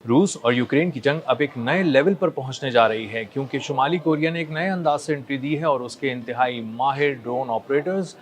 रूस और यूक्रेन की जंग अब एक नए लेवल पर पहुंचने जा रही है क्योंकि शुमाली कोरिया ने एक नए अंदाज से एंट्री दी है और उसके इंतहाई माहिर ड्रोन ऑपरेटर्स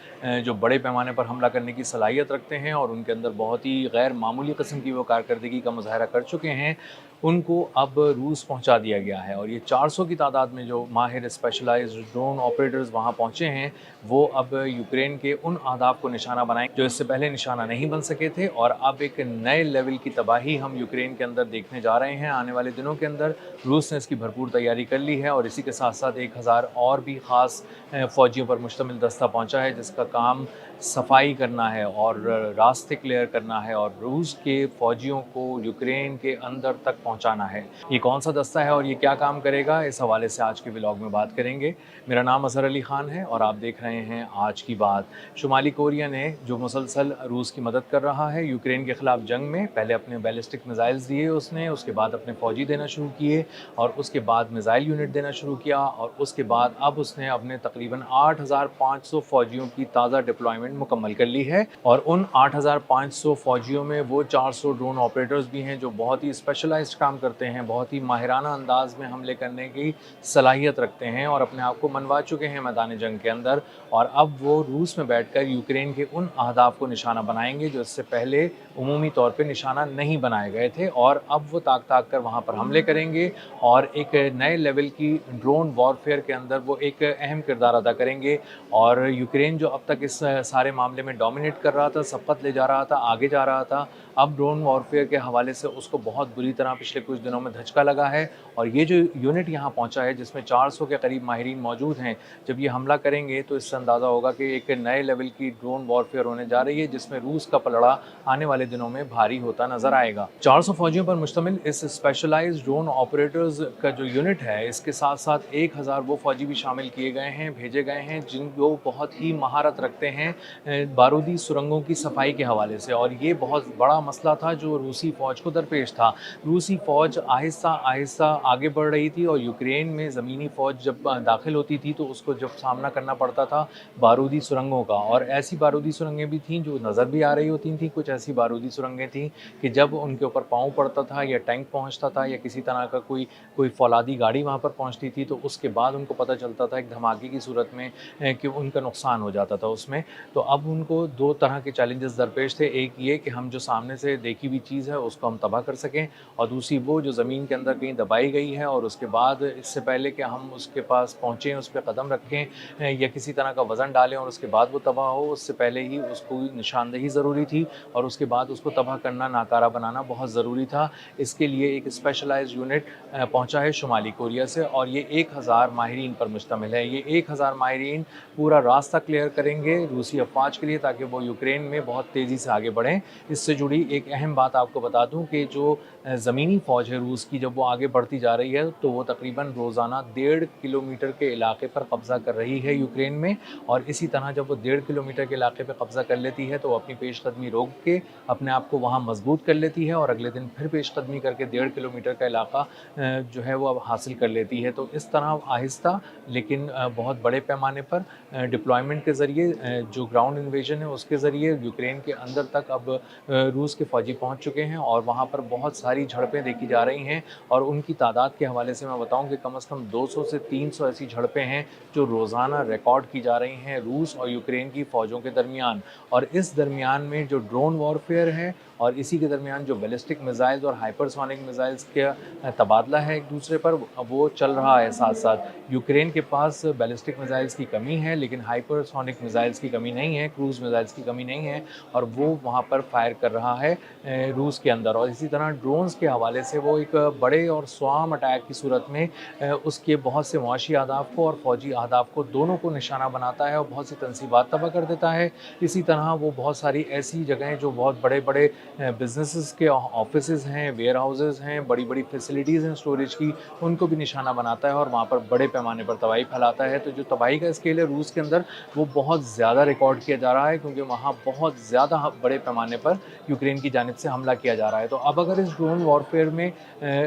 जो बड़े पैमाने पर हमला करने की सलाहियत रखते हैं और उनके अंदर बहुत ही गैर मामूली किस्म की वो कारकर्दगी का मुजाहरा कर चुके हैं, उनको अब रूस पहुंचा दिया गया है। और ये 400 की तादाद में जो माहिर स्पेशलाइज्ड ड्रोन ऑपरेटर्स वहां पहुंचे हैं, वो अब यूक्रेन के उन अहदाफ को निशाना बनाएंगे जो इससे पहले निशाना नहीं बन सके थे। और अब एक नए लेवल की तबाही हम यूक्रेन के अंदर देखने जा रहे हैं आने वाले दिनों के अंदर। रूस ने इसकी भरपूर तैयारी कर ली है और इसी के साथ साथ 1000 और भी ख़ास फ़ौजियों पर मुश्तमिल दस्ता पहुंचा है जिसका काम सफाई करना है और रास्ते क्लियर करना है और रूस के फ़ौजियों को यूक्रेन के अंदर तक पहुंचाना है। ये कौन सा दस्ता है और ये क्या काम करेगा, इस हवाले से आज के व्लॉग में बात करेंगे। मेरा नाम अज़हर अली ख़ान है और आप देख रहे हैं आज की बात। शुमाली कोरिया ने जो मुसलसल रूस की मदद कर रहा है यूक्रेन के ख़िलाफ़ जंग में, पहले अपने बैलिस्टिक मिसाइल्स दिए उसने, उसके बाद अपने फ़ौजी देना शुरू किए और उसके बाद मिसाइल यूनिट देना शुरू किया और उसके बाद अब उसने अपने तकरीबन 8500 फ़ौजियों की ताज़ा डिप्लॉयमेंट मुकम्मल कर ली है। और उन 8500 फ़ौजियों में वो 400 ड्रोन ऑपरेटर्स भी हैं जो बहुत ही स्पेशलाइज्ड काम करते हैं, बहुत ही माहिराना अंदाज में हमले करने की सलाहियत रखते हैं और अपने आप को मनवा चुके हैं मैदान जंग के अंदर। और अब वो रूस में बैठकर यूक्रेन के उन अहदाफ को निशाना बनाएंगे जो इससे पहले उमूमी तौर पे निशाना नहीं बनाए गए थे। और अब वो ताक ताक कर वहाँ पर हमले करेंगे और एक नए लेवल की ड्रोन वॉरफेयर के अंदर वो एक अहम किरदार अदा करेंगे। और यूक्रेन जो अब तक इस सारे मामले में डोमिनेट कर रहा था, सबकत ले जा रहा था, आगे जा रहा था, अब ड्रोन वॉरफेयर के हवाले से उसको बहुत बुरी तरह पिछले कुछ दिनों में धचका लगा है। और ये जो यूनिट यहाँ पहुँचा है जिसमें 400 के करीब माहिरीन मौजूद हैं, जब ये हमला करेंगे तो इससे अंदाज़ा होगा कि एक नए लेवल की ड्रोन वॉरफेयर होने जा रही है जिसमें रूस का पलड़ा आने वाले दिनों में भारी होता नजर आएगा। 400 फौजियों पर मुश्तमिल इस स्पेशलाइज्ड ड्रोन ऑपरेटर्स का जो यूनिट है, इसके साथ साथ 1000 वो फौजी भी शामिल किए गए हैं, भेजे गए हैं जिनको बहुत ही महारत रखते हैं बारूदी सुरंगों की सफाई के हवाले से। और ये बहुत बड़ा मसला था जो रूसी फ़ौज को दरपेश था। रूसी फ़ौज आहिस्ता आहिस्ता आगे बढ़ रही थी और यूक्रेन में ज़मीनी फ़ौज जब दाखिल होती थी तो उसको जब सामना करना पड़ता था बारूदी सुरंगों का। और ऐसी बारूदी सुरंगें भी थीं जो नज़र भी आ रही होती थीं, कुछ ऐसी बारूदी सुरंगें थीं कि जब उनके ऊपर पाँव पड़ता था या टैंक पहुंचता था या किसी तरह का कोई फौलादी गाड़ी वहां पर पहुंचती थी तो उसके बाद उनको पता चलता था एक धमाके की सूरत में कि उनका नुकसान हो जाता था उसमें। तो अब उनको दो तरह के चैलेंजेस दरपेश थे, एक ये कि हम जो सामने से देखी हुई चीज़ है उसको हम तबाह कर सकें, और दूसरी वो जो ज़मीन के अंदर कहीं दबाई गई है और उसके बाद इससे पहले कि हम उसके पास पहुँचें, उस पर कदम रखें या किसी तरह का वज़न डालें और उसके बाद वो तबाह हो, उससे पहले ही उसको निशानदेही ज़रूरी थी और उसके बाद उसको तबाह करना, नाकारा बनाना बहुत ज़रूरी था। इसके लिए एक स्पेशलाइज्ड यूनिट पहुंचा है शुमाली कोरिया से और ये 1000 माहिरीन पर मुश्तमिल है। ये 1000 माहिरीन पूरा रास्ता क्लियर करेंगे रूसी अफ़वाज के लिए ताकि वो यूक्रेन में बहुत तेज़ी से आगे बढ़ें। इससे जुड़ी एक अहम बात आपको बता दूं कि जो ज़मीनी फ़ौज है रूस की, जब वो आगे बढ़ती जा रही है तो वो तकरीबन रोज़ाना 1.5 किलोमीटर के इलाके पर कब्ज़ा कर रही है यूक्रेन में। और इसी तरह जब वो 1.5 किलोमीटर के इलाके पर कब्ज़ा कर लेती है तो वो अपनी पेशकदमी रोक के अपने आप को वहाँ मजबूत कर लेती है और अगले दिन फिर पेशकदमी करके 1.5 किलोमीटर का इलाका जो है वो अब हासिल कर लेती है। तो इस तरह आहिस्ता लेकिन बहुत बड़े पैमाने पर डिप्लॉयमेंट के ज़रिए जो ग्राउंड इन्वेजन है उसके ज़रिए यूक्रेन के अंदर तक अब रूस के फ़ौजी पहुँच चुके हैं और वहाँ पर बहुत सारी झड़पें देखी जा रही हैं। और उनकी तादाद के हवाले से मैं बताऊँ कि कम से कम 200 से 300 ऐसी झड़पें हैं जो रोज़ाना रिकॉर्ड की जा रही हैं रूस और यूक्रेन की फ़ौजों के दरमियान। और इस दरमियान में जो ड्रोन वॉरफेयर है और इसी के दरमियान जो बैलिस्टिक मिसाइल्स और हाइपरसोनिक मिसाइल्स का तबादला है एक दूसरे पर, वो चल रहा है। साथ साथ यूक्रेन के पास बैलिस्टिक मिसाइल्स की कमी है लेकिन हाइपरसोनिक मिसाइल्स की कमी नहीं है, क्रूज़ मिसाइल्स की कमी नहीं है और वो वहाँ पर फायर कर रहा है रूस के अंदर। और इसी तरह ड्रोन्स के हवाले से वो एक बड़े और स्वाम अटैक की सूरत में उसके बहुत से मुआशी अहदाफ को और फ़ौजी अहदाफ को दोनों को निशाना बनाता है और बहुत सी तनसीबात तबाह कर देता है। इसी तरह वो बहुत सारी ऐसी जगहें जो बहुत बड़े बड़े बिजनेसेस के ऑफिसेज हैं, वेयर हाउसेज हैं, बड़ी बड़ी फैसिलिटीज़ हैं स्टोरेज की, उनको भी निशाना बनाता है और वहाँ पर बड़े पैमाने पर तबाही फैलाता है। तो जो तबाही का स्केल है रूस के अंदर वो बहुत ज़्यादा रिकॉर्ड किया जा रहा है क्योंकि वहाँ बहुत ज़्यादा बड़े पैमाने पर यूक्रेन की जानिब से हमला किया जा रहा है। तो अब अगर इस ड्रोन वॉरफेयर में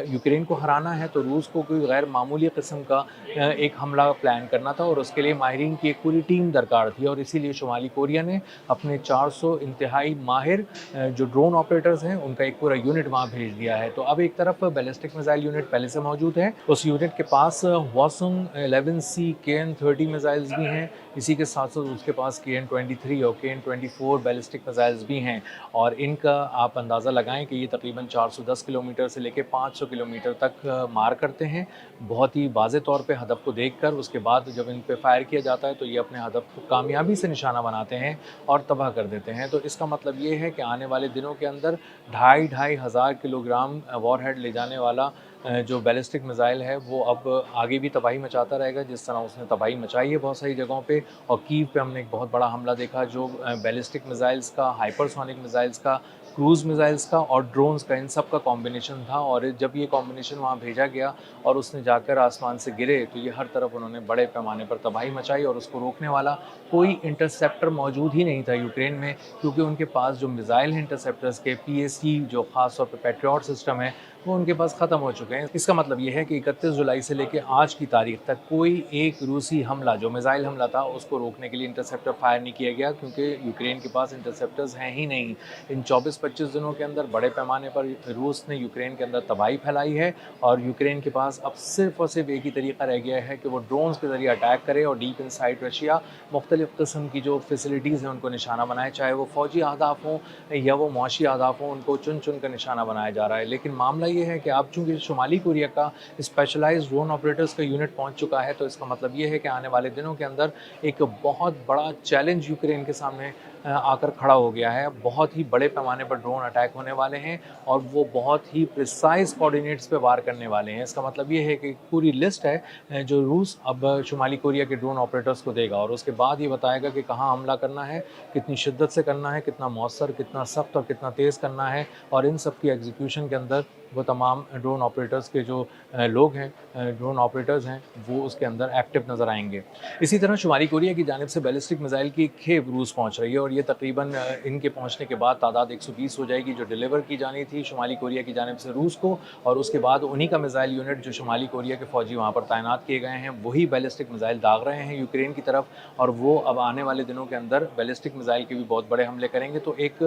यूक्रेन को हराना है तो रूस को कोई गैर मामूली किस्म का एक हमला प्लान करना था और उसके लिए माहिरीन की एक पूरी टीम दरकार थी। और इसीलिए शुमाली कोरिया ने अपने 400 इंतहाई माहिर जो ड्रोन ऑपरेटर्स हैं उनका एक पूरा यूनिट वहाँ भेज दिया है। तो अब एक तरफ बैलिस्टिक मिसाइल यूनिट पहले से मौजूद है, उस यूनिट के पास हवासुंग 11C KN-30 मिसाइल्स भी हैं। इसी के साथ साथ उसके पास KN-23 और KN-24 बैलिस्टिक मिसाइल्स भी हैं और इनका आप अंदाज़ा लगाएं कि ये तकरीबन 410 किलोमीटर से लेकर 500 किलोमीटर तक मार करते हैं, बहुत ही वाज़े तौर पे हदफ को देखकर। उसके बाद जब इन पे फायर किया जाता है तो ये अपने हदफ को कामयाबी से निशाना बनाते हैं और तबाह कर देते हैं। तो इसका मतलब ये है कि आने वाले दिनों के अंदर 2,500 हज़ार किलोग्राम वॉरहेड ले जाने वाला जो बैलिस्टिक मिसाइल है वो अब आगे भी तबाही मचाता रहेगा, जिस तरह उसने तबाही मचाई है बहुत सारी जगहों पे। और कीव पे हमने एक बहुत बड़ा हमला देखा जो बैलिस्टिक मिसाइल्स का, हाइपरसोनिक मिसाइल्स का, क्रूज़ मिसाइल्स का और ड्रोन्स का, इन सब का कॉम्बिनेशन था। और जब ये कॉम्बिनेशन वहाँ भेजा गया और उसने जाकर आसमान से गिरे तो ये हर तरफ उन्होंने बड़े पैमाने पर तबाही मचाई और उसको रोकने वाला कोई इंटरसेप्टर मौजूद ही नहीं था यूक्रेन में, क्योंकि उनके पास जो मिसाइल हैं इंटरसेप्टर्स के PSC जो ख़ास तौर पे पैट्रियट सिस्टम है वो उनके पास ख़त्म हो चुके हैं। इसका मतलब ये है कि 31 जुलाई से लेकर आज की तारीख तक कोई एक रूसी हमला, जो मिसाइल हमला था, उसको रोकने के लिए इंटरसेप्टर फायर नहीं किया गया, क्योंकि यूक्रेन के पास इंटरसेप्टर्स हैं ही नहीं। इन 24-25 दिनों के अंदर बड़े पैमाने पर रूस ने यूक्रेन के अंदर तबाही फैलाई है और यूक्रेन के पास अब सिर्फ और सिर्फ एक ही तरीका रह गया है कि वो ड्रोन्स के ज़रिए अटैक करे और डीप इनसाइड रशिया मुख्तलिफ़ किस्म की जो फैसिलिटीज़ हैं उनको निशाना बनाए, चाहे वो फ़ौजी अहदाफ हों या वो मुआशी अहदाफ हों, उनको चुन चुन कर निशाना बनाया जा रहा है। लेकिन मामला ये है कि अब चूँकि शुमाली कोरिया का स्पेशलाइज्ड ड्रोन ऑपरेटर्स का यूनिट पहुँच चुका है, तो इसका मतलब ये है कि आने वाले दिनों के अंदर एक बहुत बड़ा चैलेंज यूक्रेन के सामने आकर खड़ा हो गया है। बहुत ही बड़े पैमाने पर ड्रोन अटैक होने वाले हैं और वो बहुत ही प्रिसाइज़ कोऑर्डिनेट्स पे वार करने वाले हैं। इसका मतलब ये है कि पूरी लिस्ट है जो रूस अब शुमाली कोरिया के ड्रोन ऑपरेटर्स को देगा और उसके बाद ये बताएगा कि कहाँ हमला करना है, कितनी शिद्दत से करना है, कितना मौसर, कितना सख्त और कितना तेज़ करना है। और इन सब की एग्जीक्यूशन के अंदर वो तमाम ड्रोन ऑपरेटर्स के जो लोग हैं, ड्रोन ऑपरेटर्स हैं, वो उसके अंदर एक्टिव नज़र आएंगे। इसी तरह शुमाली कोरिया की जानिब से बैलिस्टिक मिसाइल की एक खेप रूस पहुंच रही है और ये तकरीबन इनके पहुंचने के बाद तादाद 120 हो जाएगी, जो डिलीवर की जानी थी शुमाली कोरिया की जानिब से रूस को। और उसके बाद उन्हीं का मिसाइल यूनिट जो शुमाली कोरिया के फ़ौजी वहाँ पर तैनात किए गए हैं, वही बैलिस्टिक मिसाइल दाग रहे हैं यूक्रेन की तरफ और वो अब आने वाले दिनों के अंदर बैलिस्टिक मिसाइल के भी बहुत बड़े हमले करेंगे। तो एक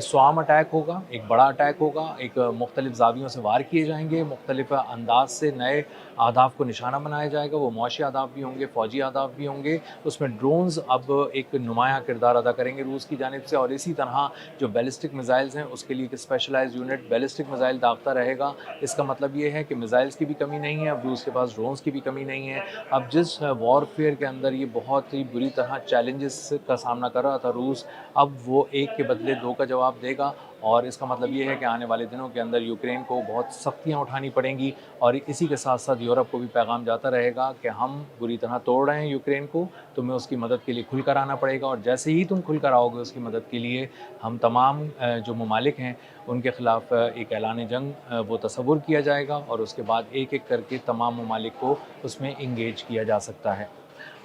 स्वाम अटैक होगा, एक बड़ा अटैक होगा, एक मुख्तलिफ ज़ावियों से वार किए जाएंगे, मुख्तलिफ अंदाज से नए अहदाफ को निशाना बनाया जाएगा। वो मुआशी अहदाफ भी होंगे, फ़ौजी अहदाफ भी होंगे। उसमें ड्रोन्स अब एक नुमायाँ किरदार अदा करेंगे रूस की जानिब से। और इसी तरह जो बैलिस्टिक मिसाइल्स हैं उसके लिए एक स्पेशलाइज्ड यूनिट बैलिस्टिक मिसाइल दागता रहेगा। इसका मतलब ये है कि मिसाइल्स की भी कमी नहीं है, अब रूस के पास ड्रोन्स की भी कमी नहीं है। अब जिस वॉरफेयर के अंदर ये बहुत ही बुरी तरह चैलेंजेस का सामना कर रहा था रूस, अब वो एक के बदले दो का जवाब देगा। और इसका मतलब ये है कि आने वाले दिनों के अंदर यूक्रेन को बहुत सख्तियाँ उठानी पड़ेंगी और इसी के साथ साथ यूरोप को भी पैगाम जाता रहेगा कि हम बुरी तरह तोड़ रहे हैं यूक्रेन को, तुम्हें उसकी मदद के लिए खुल कर आना पड़ेगा। और जैसे ही तुम खुल कर आओगे उसकी मदद के लिए, हम तमाम जो ममालिक हैं उनके ख़िलाफ़ एक ऐलान जंग वो तसव्वुर किया जाएगा और उसके बाद एक एक करके तमाम ममालिक को उसमें इंगेज किया जा सकता है।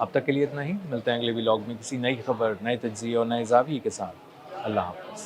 अब तक के लिए इतना ही, मिलते हैं अगले व्लॉग में किसी नई खबर, नए तज्ज़िये और नए ज़ाविये के साथ। अल्लाह हाफ़िज़।